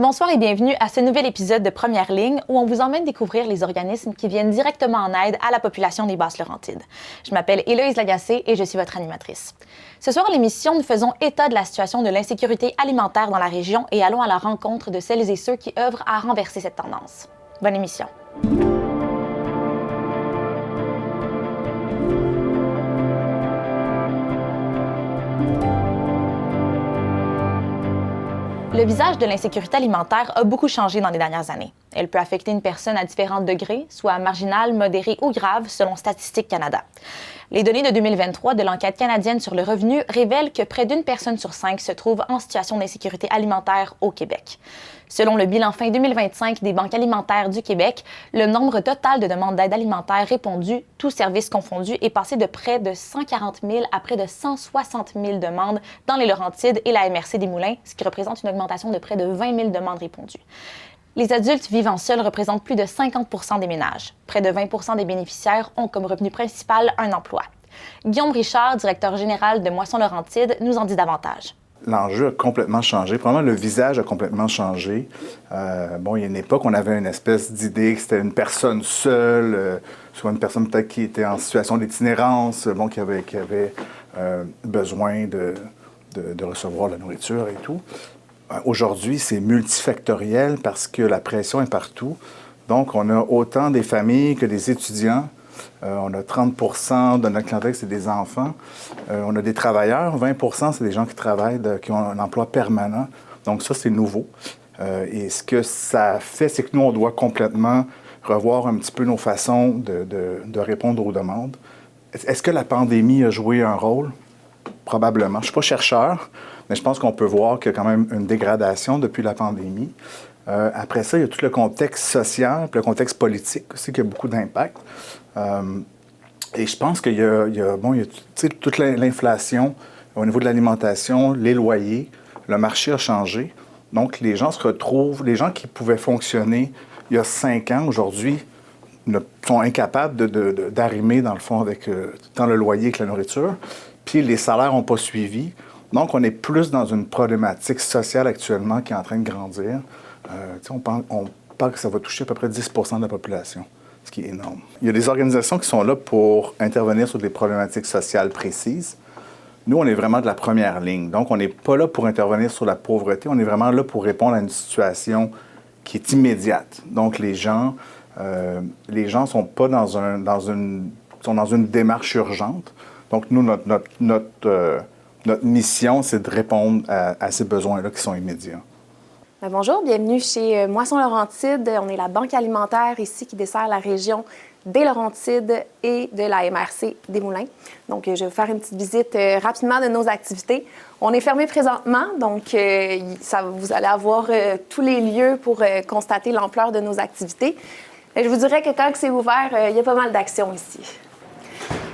Bonsoir et bienvenue à ce nouvel épisode de Première Ligne où on vous emmène découvrir les organismes qui viennent directement en aide à la population des Basses-Laurentides. Je m'appelle Héloïse Lagacé et je suis votre animatrice. Ce soir à l'émission, nous faisons état de la situation de l'insécurité alimentaire dans la région et allons à la rencontre de celles et ceux qui œuvrent à renverser cette tendance. Bonne émission. Le visage de l'insécurité alimentaire a beaucoup changé dans les dernières années. Elle peut affecter une personne à différents degrés, soit marginale, modérée ou grave, selon Statistique Canada. Les données de 2023 de l'enquête canadienne sur le revenu révèlent que près d'une personne sur 5 se trouve en situation d'insécurité alimentaire au Québec. Selon le bilan fin 2025 des banques alimentaires du Québec, le nombre total de demandes d'aide alimentaire répondues, tous services confondus, est passé de près de 140 000 à près de 160 000 demandes dans les Laurentides et la MRC des Moulins, ce qui représente une augmentation de près de 20 000 demandes répondues. Les adultes vivant seuls représentent plus de 50 % des ménages. Près de 20 % des bénéficiaires ont comme revenu principal un emploi. Guillaume Richard, directeur général de Moisson Laurentides, nous en dit davantage. L'enjeu a complètement changé. Probablement, le visage a complètement changé. Il y a une époque, on avait une espèce d'idée que c'était une personne seule, soit une personne peut-être qui était en situation d'itinérance, qui avait besoin de recevoir la nourriture et tout. Aujourd'hui, c'est multifactoriel parce que la pression est partout. Donc, on a autant des familles que des étudiants. On a 30 % de notre clientèle, c'est des enfants. On a des travailleurs, 20 % c'est des gens qui travaillent, qui ont un emploi permanent. Donc ça, c'est nouveau. Et ce que ça fait, c'est que nous, on doit complètement revoir un petit peu nos façons de répondre aux demandes. Est-ce que la pandémie a joué un rôle? Probablement. Je ne suis pas chercheur, mais je pense qu'on peut voir qu'il y a quand même une dégradation depuis la pandémie. Après ça, il y a tout le contexte social, puis le contexte politique aussi qui a beaucoup d'impact. Et je pense qu'il y a toute l'inflation au niveau de l'alimentation, les loyers, le marché a changé. Donc, les gens se retrouvent, les gens qui pouvaient fonctionner il y a 5 ans, aujourd'hui, sont incapables d'arrimer, dans le fond, avec tant le loyer que la nourriture. Puis, les salaires n'ont pas suivi. Donc, on est plus dans une problématique sociale actuellement qui est en train de grandir. On parle que ça va toucher à peu près 10 % de la population, ce qui est énorme. Il y a des organisations qui sont là pour intervenir sur des problématiques sociales précises. Nous, on est vraiment de la première ligne. Donc, on n'est pas là pour intervenir sur la pauvreté. On est vraiment là pour répondre à une situation qui est immédiate. Donc, les gens sont pas dans une démarche urgente. Donc, nous, notre mission, c'est de répondre à ces besoins-là qui sont immédiats. Bonjour, bienvenue chez Moisson Laurentides. On est la banque alimentaire ici qui dessert la région des Laurentides et de la MRC des Moulins. Donc, je vais vous faire une petite visite rapidement de nos activités. On est fermé présentement, donc vous allez avoir tous les lieux pour constater l'ampleur de nos activités. Je vous dirais que quand c'est ouvert, il y a pas mal d'actions ici.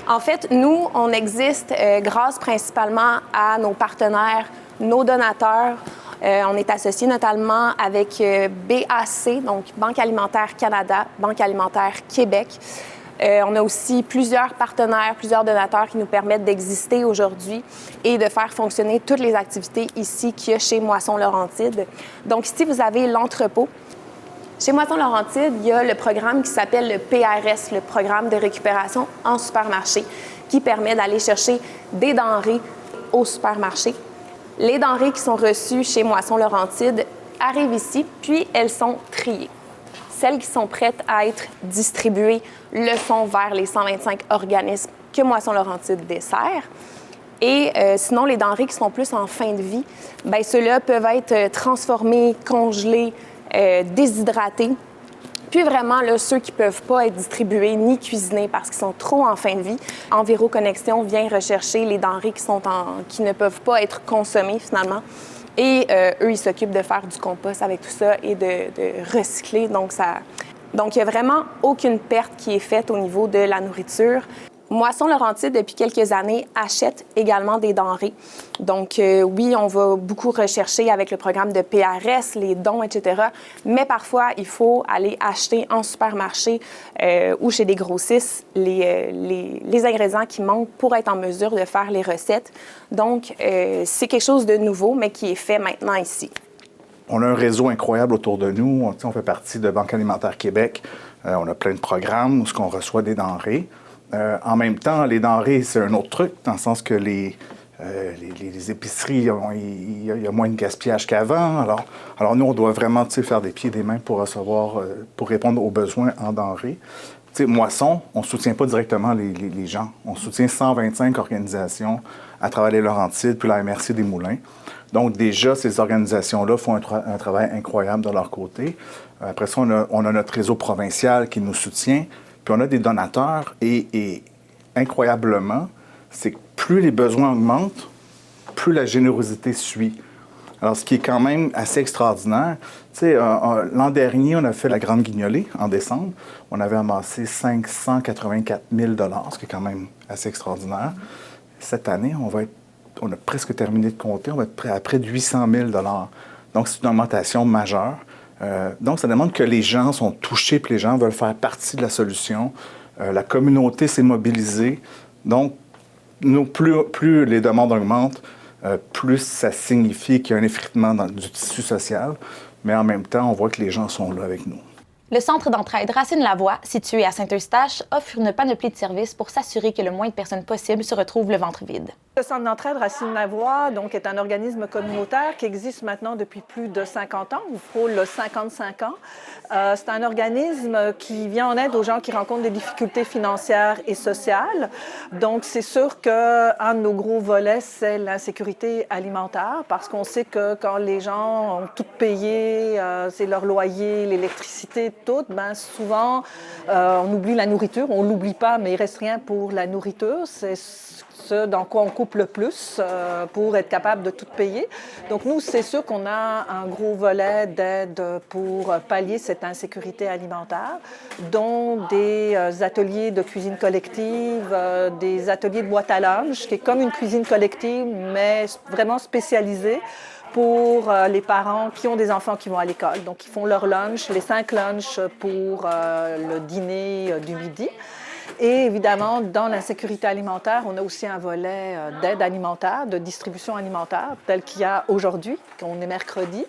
En fait, nous, on existe grâce principalement à nos partenaires, nos donateurs. On est associé notamment avec BAC, donc Banque alimentaire Canada, Banque alimentaire Québec. On a aussi plusieurs partenaires, plusieurs donateurs qui nous permettent d'exister aujourd'hui et de faire fonctionner toutes les activités ici qu'il y a chez Moisson Laurentides. Donc ici, vous avez l'entrepôt. Chez Moisson Laurentides, il y a le programme qui s'appelle le PRS, le programme de récupération en supermarché, qui permet d'aller chercher des denrées au supermarché. Les denrées qui sont reçues chez Moisson Laurentides arrivent ici, puis elles sont triées. Celles qui sont prêtes à être distribuées le sont vers les 125 organismes que Moisson Laurentides dessert. Et sinon, les denrées qui sont plus en fin de vie, bien, ceux-là peuvent être transformés, congelés, déshydratés. Puis vraiment, là, ceux qui ne peuvent pas être distribués ni cuisinés parce qu'ils sont trop en fin de vie, Enviro Connexion vient rechercher les denrées qui ne peuvent pas être consommées finalement. Et eux, ils s'occupent de faire du compost avec tout ça et de recycler. Donc, il n'y a vraiment aucune perte qui est faite au niveau de la nourriture. Moisson Laurentides, depuis quelques années, achète également des denrées. Donc, oui, on va beaucoup rechercher avec le programme de PRS, les dons, etc. Mais parfois, il faut aller acheter en supermarché ou chez des grossistes les ingrédients qui manquent pour être en mesure de faire les recettes. Donc, c'est quelque chose de nouveau, mais qui est fait maintenant ici. On a un réseau incroyable autour de nous. On fait partie de Banque alimentaire Québec. On a plein de programmes où on reçoit des denrées. En même temps, les denrées, c'est un autre truc, dans le sens que les épiceries, il y a moins de gaspillage qu'avant. Alors nous, on doit vraiment faire des pieds et des mains pour recevoir, pour répondre aux besoins en denrées. Moisson, on ne soutient pas directement les gens. On soutient 125 organisations à travers les Laurentides, puis la MRC des Moulins. Donc déjà, ces organisations-là font un travail incroyable de leur côté. Après ça, on a notre réseau provincial qui nous soutient, puis on a des donateurs et incroyablement, c'est que plus les besoins augmentent, plus la générosité suit. Alors, ce qui est quand même assez extraordinaire, l'an dernier, on a fait la Grande Guignolée en décembre. On avait amassé 584 000 $, ce qui est quand même assez extraordinaire. Cette année, on a presque terminé de compter, on va être à près de 800 000 $. Donc, c'est une augmentation majeure. Donc, ça demande que les gens sont touchés, puis les gens veulent faire partie de la solution. La communauté s'est mobilisée. Donc, plus les demandes augmentent, plus ça signifie qu'il y a un effritement du tissu social, mais en même temps, on voit que les gens sont là avec nous. Le Centre d'entraide Racine-Lavoie, situé à Saint-Eustache, offre une panoplie de services pour s'assurer que le moins de personnes possible se retrouvent le ventre vide. Le Centre d'entraide Racine-Lavoie est un organisme communautaire qui existe maintenant depuis plus de 50 ans, ou frôle 55 ans. C'est un organisme qui vient en aide aux gens qui rencontrent des difficultés financières et sociales. Donc, c'est sûr qu'un de nos gros volets, c'est l'insécurité alimentaire, parce qu'on sait que quand les gens ont tout payé, c'est leur loyer, l'électricité, tout, bien souvent, on oublie la nourriture. On ne l'oublie pas, mais il ne reste rien pour la nourriture. C'est ce dans quoi on coupe le plus pour être capable de tout payer. Donc nous, c'est sûr qu'on a un gros volet d'aide pour pallier cette insécurité alimentaire, dont des ateliers de cuisine collective, des ateliers de boîte à lunch, qui est comme une cuisine collective, mais vraiment spécialisée pour les parents qui ont des enfants qui vont à l'école. Donc, ils font leur lunch, les 5 lunchs pour le dîner du midi. Et évidemment, dans l'insécurité alimentaire, on a aussi un volet d'aide alimentaire, de distribution alimentaire, tel qu'il y a aujourd'hui, qu'on est mercredi.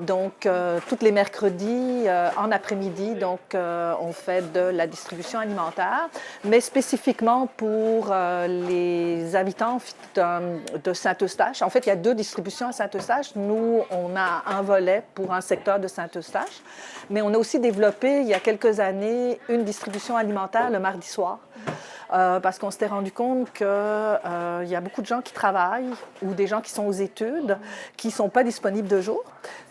Donc, tous les mercredis, en après-midi, on fait de la distribution alimentaire, mais spécifiquement pour les habitants de Saint-Eustache. En fait, il y a 2 distributions à Saint-Eustache. Nous, on a un volet pour un secteur de Saint-Eustache, mais on a aussi développé, il y a quelques années, une distribution alimentaire le mardi soir. Parce qu'on s'était rendu compte qu'il y a beaucoup de gens qui travaillent ou des gens qui sont aux études qui ne sont pas disponibles de jour,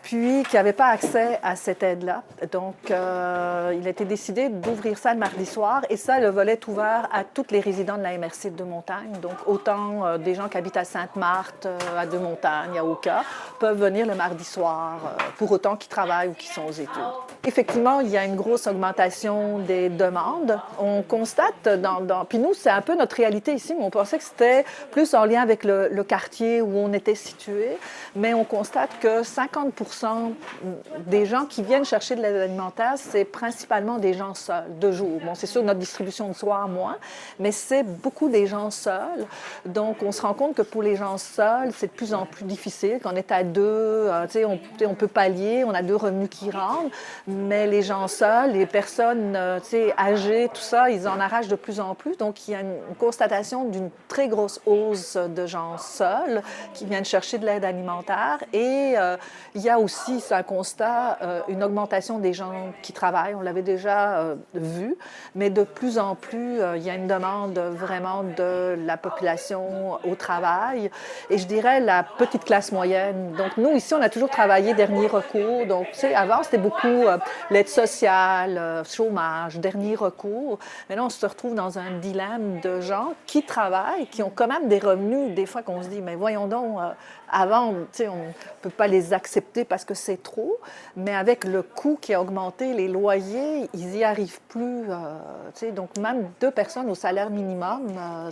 puis qui n'avaient pas accès à cette aide-là. Donc, il a été décidé d'ouvrir ça le mardi soir, et ça, le volet est ouvert à tous les résidents de la MRC de Deux-Montagnes. Donc, autant des gens qui habitent à Sainte-Marthe, à Deux-Montagnes, à Oka, peuvent venir le mardi soir, pour autant qu'ils travaillent ou qu'ils sont aux études. Effectivement, il y a une grosse augmentation des demandes. On constate puis nous, c'est un peu notre réalité ici, mais on pensait que c'était plus en lien avec le quartier où on était situé. Mais on constate que 50 % des gens qui viennent chercher de l'aide alimentaire, c'est principalement des gens seuls, de jour. Bon, c'est sûr, notre distribution de soir, moins, mais c'est beaucoup des gens seuls. Donc, on se rend compte que pour les gens seuls, c'est de plus en plus difficile. Quand on est à 2, on peut pallier, on a 2 revenus qui rentrent, mais les gens seuls, les personnes âgées, tout ça, ils en arrachent de plus en plus. Donc, il y a une constatation d'une très grosse hausse de gens seuls qui viennent chercher de l'aide alimentaire. Et il y a aussi, c'est un constat, une augmentation des gens qui travaillent. On l'avait déjà vu, mais de plus en plus, il y a une demande vraiment de la population au travail. Et je dirais la petite classe moyenne. Donc, nous, ici, on a toujours travaillé dernier recours. Donc, tu sais, avant, c'était beaucoup l'aide sociale, chômage, dernier recours. Mais là, on se retrouve dans un dilemme de gens qui travaillent, qui ont quand même des revenus, des fois qu'on se dit, mais voyons donc, avant, on ne peut pas les accepter parce que c'est trop, mais avec le coût qui a augmenté, les loyers, ils n'y arrivent plus. Donc, même 2 personnes au salaire minimum,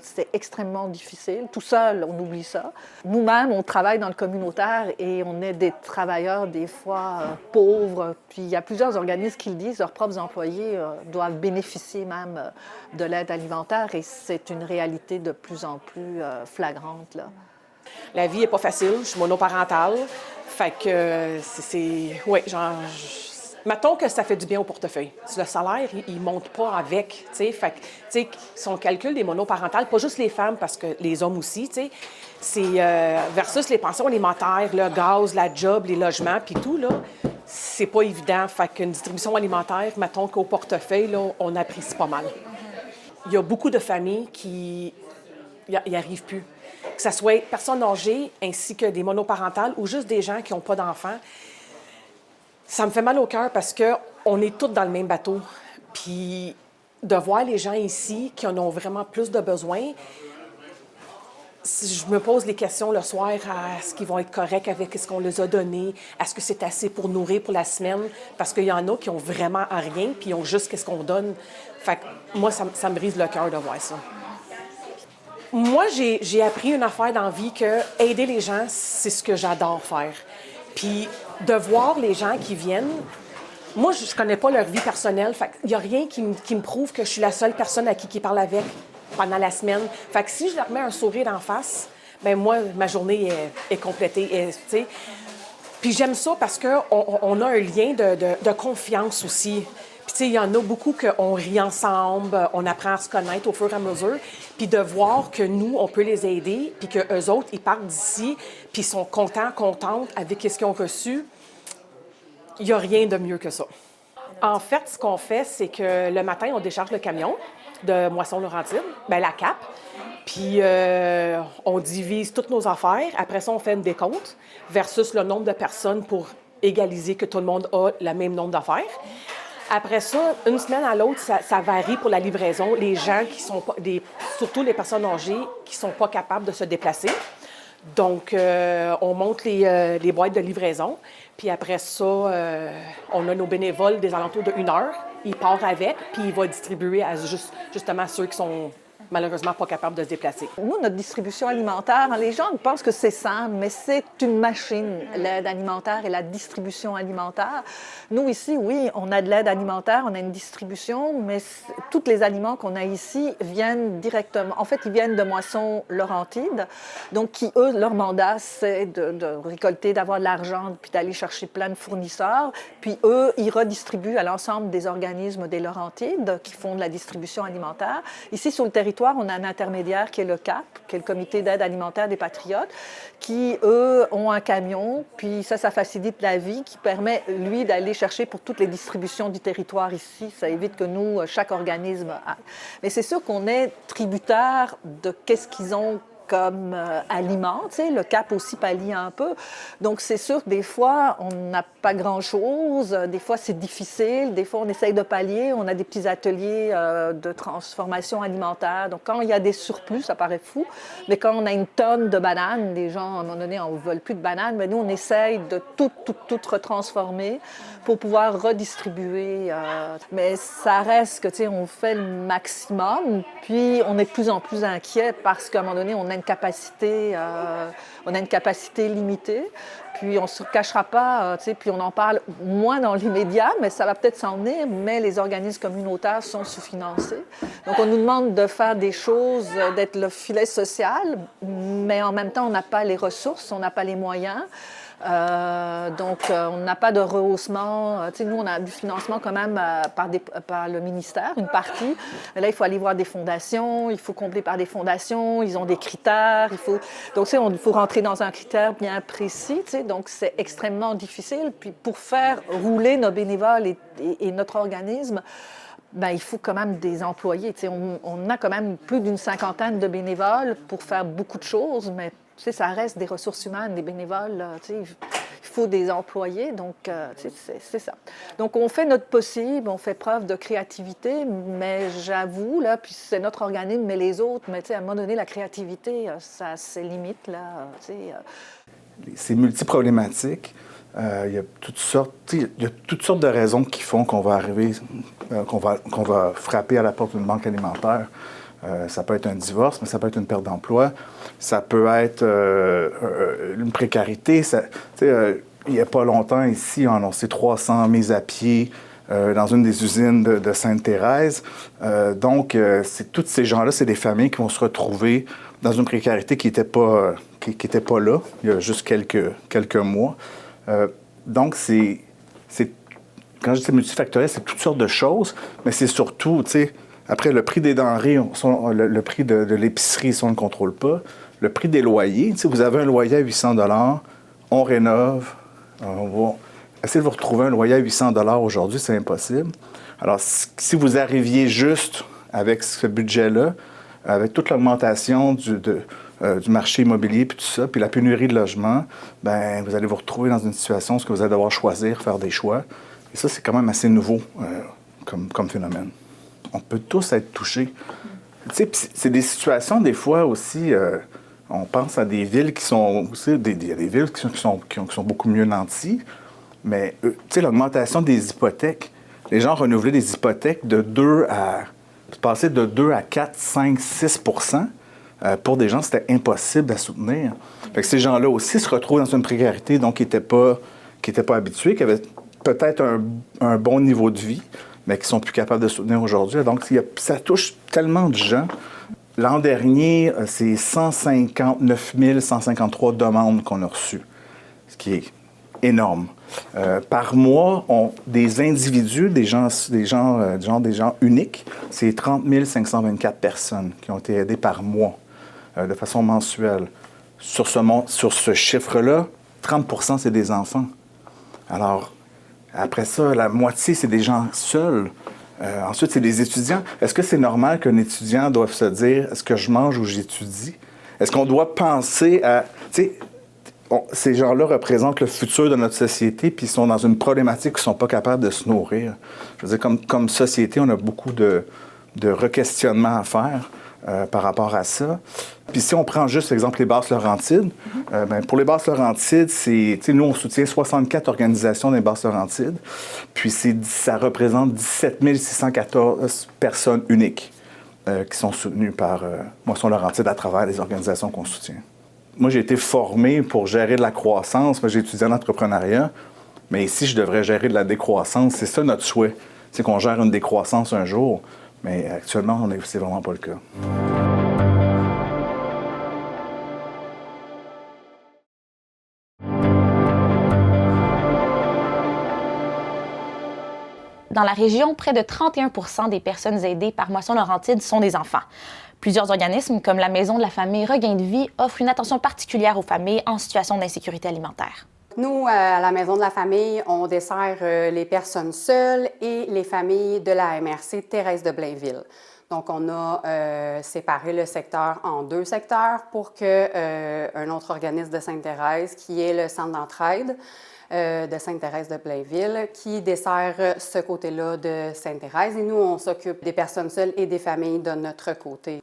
c'est extrêmement difficile. Tout seul, on oublie ça. Nous-mêmes, on travaille dans le communautaire et on est des travailleurs, des fois, pauvres. Puis, il y a plusieurs organismes qui le disent, leurs propres employés doivent bénéficier même de l'aide alimentaire, et c'est une réalité de plus en plus flagrante, là. La vie n'est pas facile, je suis monoparentale. Fait que oui, genre... Mettons que ça fait du bien au portefeuille. Le salaire, il ne monte pas avec, tu sais. Fait que, tu sais, si on calcule les monoparentales, pas juste les femmes, parce que les hommes aussi, tu sais, c'est versus les pensions alimentaires, le gaz, la job, les logements, puis tout, là, c'est pas évident. Fait qu'une distribution alimentaire, mettons qu'au portefeuille, là, on apprécie pas mal. Il y a beaucoup de familles qui n'y arrivent plus. Que ce soit personnes âgées ainsi que des monoparentales ou juste des gens qui n'ont pas d'enfants. Ça me fait mal au cœur parce qu'on est tous dans le même bateau. Puis de voir les gens ici qui en ont vraiment plus de besoins, je me pose les questions le soir à est-ce qu'ils vont être corrects avec ce qu'on les a donné, est-ce que c'est assez pour nourrir pour la semaine, parce qu'il y en a qui ont vraiment rien puis ils ont juste ce qu'on donne. Fait que moi, ça me brise le cœur de voir ça. Moi, j'ai appris une affaire dans la vie que aider les gens, c'est ce que j'adore faire. Puis de voir les gens qui viennent, moi, je connais pas leur vie personnelle. Fait qu'il y a rien qui me prouve que je suis la seule personne à qui parle avec pendant la semaine. Fait que si je leur mets un sourire en face, bien moi, ma journée est complétée. Tu sais. Puis j'aime ça parce qu'on a un lien de confiance aussi. Puis, tu sais, il y en a beaucoup qu'on rit ensemble, on apprend à se connaître au fur et à mesure. Puis de voir que nous, on peut les aider, puis qu'eux autres, ils partent d'ici, puis ils sont contents, contentes avec ce qu'ils ont reçu, il n'y a rien de mieux que ça. En fait, ce qu'on fait, c'est que le matin, on décharge le camion de Moisson-Laurentide, bien la cape, puis on divise toutes nos affaires. Après ça, on fait une décompte versus le nombre de personnes pour égaliser que tout le monde a le même nombre d'affaires. Après ça, une semaine à l'autre, ça varie pour la livraison. Les gens qui sont pas, surtout les personnes âgées qui sont pas capables de se déplacer. Donc, on monte les boîtes de livraison. Puis après ça, on a nos bénévoles des alentours de 1 heure. Ils partent avec, puis ils vont distribuer à justement ceux qui sont malheureusement pas capables de se déplacer. Nous, notre distribution alimentaire, les gens pensent que c'est simple, mais c'est une machine, l'aide alimentaire et la distribution alimentaire. Nous, ici, oui, on a de l'aide alimentaire, on a une distribution, mais tous les aliments qu'on a ici viennent directement. En fait, ils viennent de Moisson-Laurentide, donc qui, eux, leur mandat, c'est de récolter, d'avoir de l'argent, puis d'aller chercher plein de fournisseurs. Puis eux, ils redistribuent à l'ensemble des organismes des Laurentides qui font de la distribution alimentaire. Ici, sur le territoire, on a un intermédiaire qui est le CAP, qui est le Comité d'aide alimentaire des Patriotes, qui, eux, ont un camion, puis ça facilite la vie, qui permet, lui, d'aller chercher pour toutes les distributions du territoire ici. Ça évite que nous, chaque organisme... Mais c'est sûr qu'on est tributaire de qu'est-ce qu'ils ont comme aliments, tu sais, le CAP aussi pallie un peu. Donc, c'est sûr que des fois, on n'a pas grand-chose, des fois, c'est difficile, des fois, on essaye de pallier, on a des petits ateliers de transformation alimentaire. Donc, quand il y a des surplus, ça paraît fou, mais quand on a une tonne de bananes, les gens, à un moment donné, on ne veut plus de bananes, mais nous, on essaye de tout retransformer pour pouvoir redistribuer. Mais ça reste que, tu sais, on fait le maximum, puis on est de plus en plus inquiet parce qu'à un moment donné, on a une capacité limitée, puis on ne se cachera pas, tu sais, puis on en parle moins dans les médias, mais ça va peut-être s'en venir, mais les organismes communautaires sont sous-financés. Donc, on nous demande de faire des choses, d'être le filet social, mais en même temps, on n'a pas les ressources, on n'a pas les moyens. Donc, on n'a pas de rehaussement. Tu sais, nous, on a du financement quand même par le ministère, une partie. Mais là, il faut aller voir des fondations, il faut combler par des fondations, ils ont des critères. Donc, tu sais, il faut rentrer dans un critère bien précis. Tu sais, donc, c'est extrêmement difficile. Puis, pour faire rouler nos bénévoles et notre organisme, bien, il faut quand même des employés. Tu sais, on a quand même plus d'une 50aine de bénévoles pour faire beaucoup de choses, mais tu sais, ça reste des ressources humaines, des bénévoles. Tu sais, il faut des employés, donc tu sais, c'est ça. Donc, on fait notre possible, on fait preuve de créativité, mais j'avoue, là, puis c'est notre organisme, mais les autres, mais tu sais, à un moment donné, la créativité, ça a ses limites, là, tu sais. C'est multiproblématique. Il y a toutes sortes de raisons qui font qu'on va arriver, qu'on va frapper à la porte d'une banque alimentaire. Ça peut être un divorce, mais ça peut être une perte d'emploi. Ça peut être une précarité. Il n'y a pas longtemps, ici, on a annoncé 300 mises à pied dans une des usines de Sainte-Thérèse. Donc, tous ces gens-là, c'est des familles qui vont se retrouver dans une précarité qui n'était pas là il y a juste quelques mois. Donc, quand je dis multifactoriel, c'est toutes sortes de choses, mais c'est surtout, tu sais, après, le prix des denrées, le prix de l'épicerie, ça, on ne le contrôle pas. Le prix des loyers, tu sais, vous avez un loyer à 800 $, on rénove, on va essayer de vous retrouver un loyer à 800 $ aujourd'hui, c'est impossible. Alors, si vous arriviez juste avec ce budget-là, avec toute l'augmentation du marché immobilier, puis tout ça, puis la pénurie de logements, bien, vous allez vous retrouver dans une situation où vous allez devoir choisir, faire des choix. Et ça, c'est quand même assez nouveau comme phénomène. On peut tous être touchés. Tu sais, c'est des situations, des fois aussi, on pense à des villes qui sont aussi, il y a des villes qui sont beaucoup mieux nanties, mais tu sais, l'augmentation des hypothèques, les gens renouvelaient des hypothèques passer de 2 à 4, 5, 6 % pour des gens, c'était impossible à soutenir. Fait que ces gens-là aussi se retrouvent dans une précarité, donc qui n'étaient pas habitués, qui avaient peut-être un bon niveau de vie, mais qui ne sont plus capables de soutenir aujourd'hui. Donc, ça touche tellement de gens. L'an dernier, c'est 159 153 demandes qu'on a reçues, ce qui est énorme. Par mois, des individus, des gens uniques, c'est 30 524 personnes qui ont été aidées par mois, de façon mensuelle. Sur ce chiffre-là, 30 % c'est des enfants. Alors, après ça, la moitié, c'est des gens seuls. Ensuite, c'est des étudiants. Est-ce que c'est normal qu'un étudiant doive se dire « Est-ce que je mange ou j'étudie? » Est-ce qu'on doit penser à... Tu sais, ces gens-là représentent le futur de notre société, puis ils sont dans une problématique où ils ne sont pas capables de se nourrir. Je veux dire, comme société, on a beaucoup de re-questionnements à faire par rapport à ça. Puis si on prend juste l'exemple des Basses-Laurentides, ben, pour les Basses-Laurentides, nous, on soutient 64 organisations des Basses-Laurentides, puis ça représente 17 614 personnes uniques qui sont soutenues par Moisson-Laurentides à travers les organisations qu'on soutient. Moi, j'ai été formé pour gérer de la croissance. Moi, j'ai étudié en entrepreneuriat. Mais ici, je devrais gérer de la décroissance. C'est ça notre souhait. C'est qu'on gère une décroissance un jour. Mais actuellement, c'est vraiment pas le cas. Dans la région, près de 31 % des personnes aidées par Moisson-Laurentides sont des enfants. Plusieurs organismes, comme la Maison de la famille Regain de vie, offrent une attention particulière aux familles en situation d'insécurité alimentaire. Nous, à la Maison de la famille, on dessert les personnes seules et les familles de la MRC Thérèse de Blainville. Donc, on a séparé le secteur en 2 secteurs pour qu'un autre organisme de Sainte-Thérèse, qui est le Centre d'entraide de Sainte-Thérèse de Blainville, qui dessert ce côté-là de Sainte-Thérèse. Et nous, on s'occupe des personnes seules et des familles de notre côté.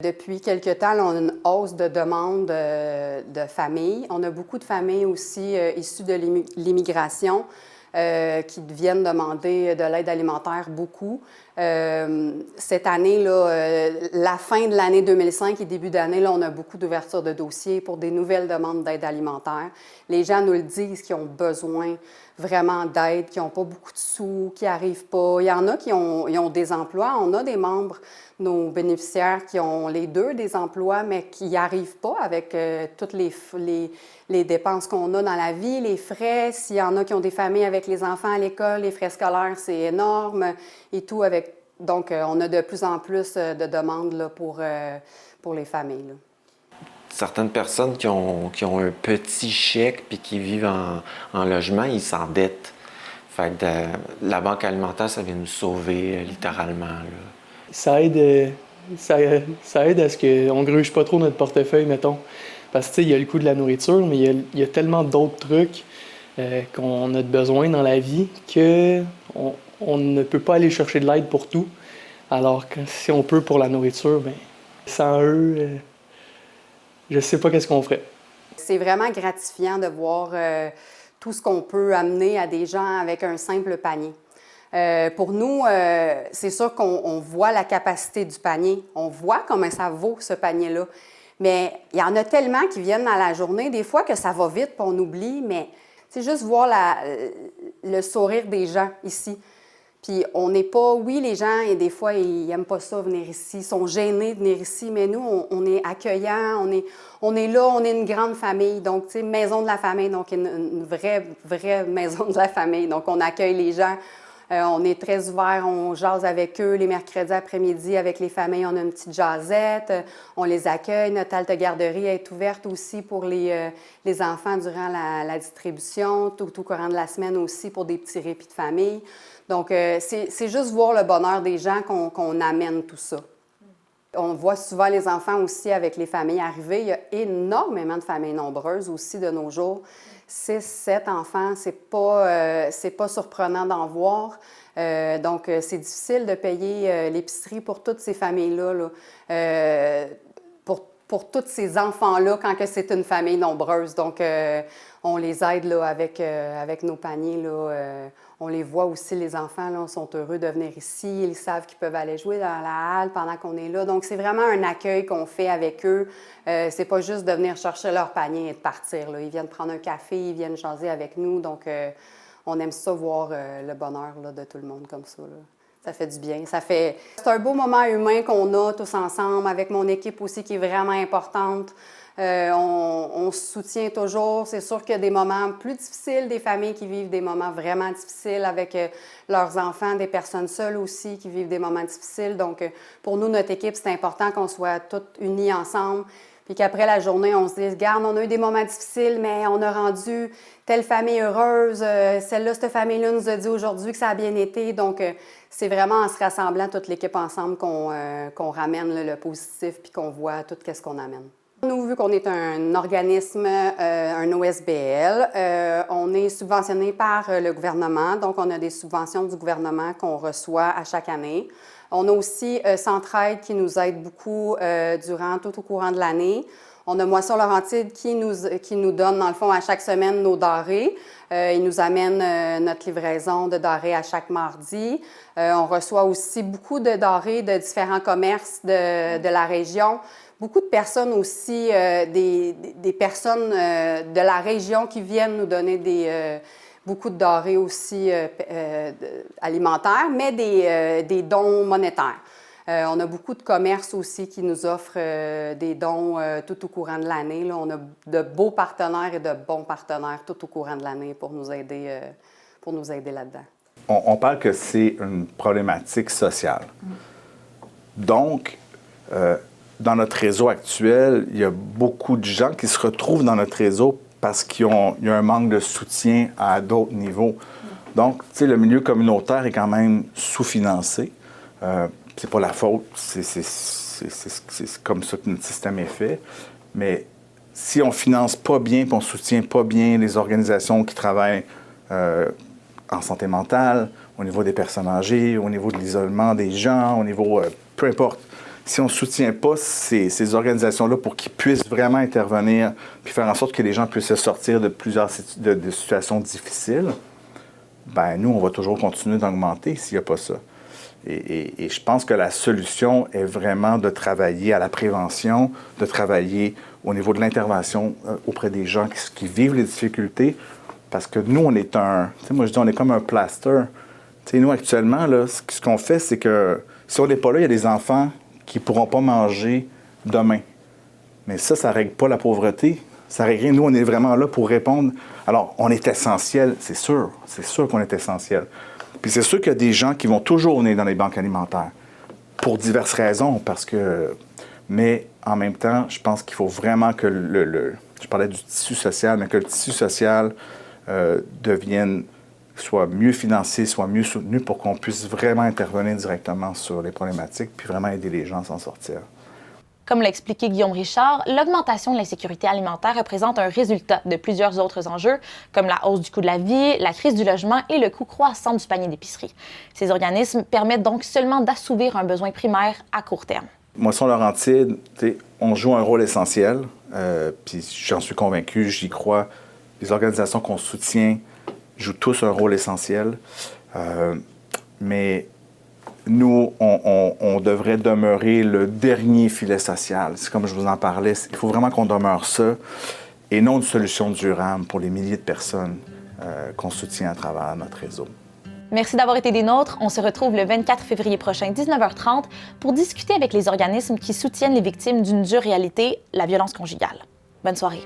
Depuis quelque temps, on a une hausse de demandes de familles. On a beaucoup de familles aussi issues de l'immigration qui viennent demander de l'aide alimentaire beaucoup. Cette année, là, la fin de l'année 2005 et début d'année, là, on a beaucoup d'ouverture de dossiers pour des nouvelles demandes d'aide alimentaire. Les gens nous le disent qu'ils ont besoin vraiment d'aide, qui n'ont pas beaucoup de sous, qui n'arrivent pas. Il y en a qui ont des emplois. On a des membres, nos bénéficiaires, qui ont les 2 des emplois, mais qui n'y arrivent pas avec toutes les dépenses qu'on a dans la vie, les frais. S'il y en a qui ont des familles avec les enfants à l'école, les frais scolaires, c'est énorme et tout. Donc, on a de plus en plus de demandes là, pour les familles. Là. Certaines personnes qui ont un petit chèque puis qui vivent en logement, ils s'endettent. Fait que la banque alimentaire, ça vient nous sauver littéralement. Là. Ça aide à ce qu'on ne gruge pas trop notre portefeuille, mettons. Parce que, il y a le coût de la nourriture, mais il y a tellement d'autres trucs qu'on a besoin dans la vie qu'on ne peut pas aller chercher de l'aide pour tout. Alors que si on peut pour la nourriture, bien, sans eux, je ne sais pas qu'est-ce qu'on ferait. C'est vraiment gratifiant de voir tout ce qu'on peut amener à des gens avec un simple panier. Pour nous, c'est sûr qu'on voit la capacité du panier. On voit combien ça vaut, ce panier-là. Mais il y en a tellement qui viennent dans la journée, des fois que ça va vite, puis on oublie, mais c'est juste voir le sourire des gens ici. Puis on n'est pas, oui, les gens, et des fois, ils n'aiment pas ça, venir ici, ils sont gênés de venir ici, mais nous, on est accueillants, on est là, on est une grande famille, donc, tu sais, maison de la famille, donc une vraie maison de la famille. Donc, on accueille les gens, on est très ouverts, on jase avec eux les mercredis après-midi avec les familles, on a une petite jasette, on les accueille. Notre halte garderie est ouverte aussi pour les enfants durant la distribution, tout au courant de la semaine aussi pour des petits répits de famille. Donc, c'est juste voir le bonheur des gens qu'on amène tout ça. On voit souvent les enfants aussi avec les familles arrivées. Il y a énormément de familles nombreuses aussi de nos jours. 6, 7 enfants, c'est pas surprenant d'en voir. Donc, c'est difficile de payer l'épicerie pour toutes ces familles-là, là. Pour tous ces enfants-là quand que c'est une famille nombreuse. Donc, on les aide là, avec nos paniers. Là, on les voit aussi, les enfants là, sont heureux de venir ici. Ils savent qu'ils peuvent aller jouer dans la halle pendant qu'on est là. Donc, c'est vraiment un accueil qu'on fait avec eux. C'est pas juste de venir chercher leur panier et de partir. Là. Ils viennent prendre un café, ils viennent jaser avec nous. Donc, on aime ça voir le bonheur là, de tout le monde comme ça. Là. Ça fait du bien. C'est un beau moment humain qu'on a tous ensemble, avec mon équipe aussi qui est vraiment importante. On se soutient toujours. C'est sûr qu'il y a des moments plus difficiles, des familles qui vivent des moments vraiment difficiles avec leurs enfants, des personnes seules aussi qui vivent des moments difficiles. Donc, pour nous, notre équipe, c'est important qu'on soit toutes unies ensemble. Puis qu'après la journée, on se dise, regarde, on a eu des moments difficiles, mais on a rendu telle famille heureuse. Celle-là, cette famille-là nous a dit aujourd'hui que ça a bien été. Donc, c'est vraiment en se rassemblant toute l'équipe ensemble qu'on ramène là, le positif puis qu'on voit tout ce qu'on amène. Nous, vu qu'on est un organisme, un OSBL, on est subventionné par le gouvernement. Donc, on a des subventions du gouvernement qu'on reçoit à chaque année. On a aussi Centraide qui nous aide beaucoup durant tout au courant de l'année. On a Moisson Laurentide qui nous donne, dans le fond, à chaque semaine nos denrées. Il nous amène notre livraison de denrées à chaque mardi. On reçoit aussi beaucoup de denrées de différents commerces de la région. Beaucoup de personnes aussi, des personnes de la région qui viennent nous donner beaucoup de denrées aussi alimentaires, mais des dons monétaires. On a beaucoup de commerces aussi qui nous offrent des dons tout au courant de l'année. Là, on a de beaux partenaires et de bons partenaires tout au courant de l'année pour nous aider là-dedans. On parle que c'est une problématique sociale. Donc, dans notre réseau actuel, il y a beaucoup de gens qui se retrouvent dans notre réseau parce qu'il y a un manque de soutien à d'autres niveaux. Donc, tu sais, le milieu communautaire est quand même sous-financé. C'est pas la faute, c'est comme ça que notre système est fait. Mais si on finance pas bien, puis on soutient pas bien les organisations qui travaillent en santé mentale, au niveau des personnes âgées, au niveau de l'isolement des gens, au niveau peu importe. Si on ne soutient pas ces organisations-là pour qu'ils puissent vraiment intervenir puis faire en sorte que les gens puissent sortir de plusieurs de situations difficiles, bien, nous, on va toujours continuer d'augmenter s'il n'y a pas ça. Et je pense que la solution est vraiment de travailler à la prévention, de travailler au niveau de l'intervention auprès des gens qui vivent les difficultés, parce que nous, on est tu sais, moi je dis, on est comme un plaster. Tu sais, nous, actuellement, là, ce qu'on fait, c'est que si on n'est pas là, il y a des enfants qui ne pourront pas manger demain. Mais ça ne règle pas la pauvreté. Ça règle rien. Nous, on est vraiment là pour répondre. Alors, on est essentiel, c'est sûr qu'on est essentiel. Puis c'est sûr qu'il y a des gens qui vont toujours venir dans les banques alimentaires pour diverses raisons, mais en même temps, je pense qu'il faut vraiment que je parlais du tissu social, mais que le tissu social soit mieux financé, soit mieux soutenu pour qu'on puisse vraiment intervenir directement sur les problématiques puis vraiment aider les gens à s'en sortir. Comme l'a expliqué Guillaume Richard, l'augmentation de l'insécurité alimentaire représente un résultat de plusieurs autres enjeux, comme la hausse du coût de la vie, la crise du logement et le coût croissant du panier d'épicerie. Ces organismes permettent donc seulement d'assouvir un besoin primaire à court terme. Moisson Laurentide, on joue un rôle essentiel, puis j'en suis convaincu, j'y crois. Les organisations qu'on soutient jouent tous un rôle essentiel, mais nous, on devrait demeurer le dernier filet social. C'est comme je vous en parlais, il faut vraiment qu'on demeure ça et non une solution durable pour les milliers de personnes qu'on soutient à travers notre réseau. Merci d'avoir été des nôtres. On se retrouve le 24 février prochain, 19h30, pour discuter avec les organismes qui soutiennent les victimes d'une dure réalité, la violence conjugale. Bonne soirée.